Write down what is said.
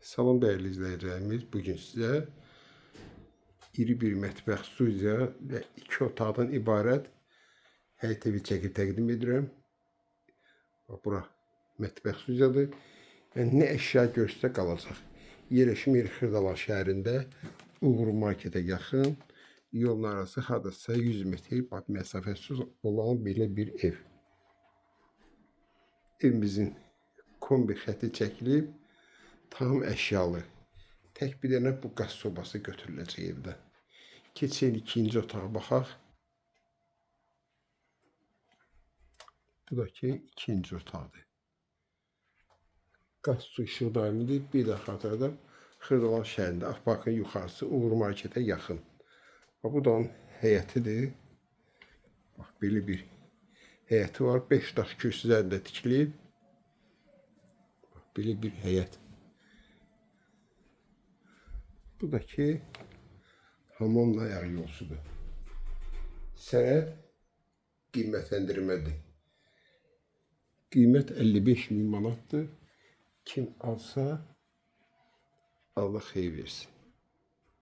Salam değerli izleyicilerimiz. Bugün size iri bir mətbəx studiya ve 2 otaqdan ibarət həyət evi çəkib təqdim edirəm. Bura mətbəx studiyadır. Yəni, nə əşya görsə qalacaq. Yerleşim yeri Xırdalan şəhərində Uğur Marketə yaxın, yolun arası hardasa 100 metr məsafəsi olan belə bir ev. Evimizin kombi xətti çəkilib, tam əşyalı. Tək bir dənə bu qaz sobası götürüləcək evdən. Keçək ikinci otağa baxaq. Bu da ki ikinci otaqdır. Qaz su işıq daimidir. Bir də xatırladım. Xırdalan şəhərində Akparkın yuxarısı Uğur Marketə yaxın. Bu da onun həyətidir. Bax, belə bir həyəti var. 5 daş kürsü üzərində tikilib. Bax, belə bir həyət. Bu da ki hamamla ayaq yolsudur. Sənəd qiymətləndirmədir. Qiymət 55.000 manatdır. Kim alsa Allah xeyir versin.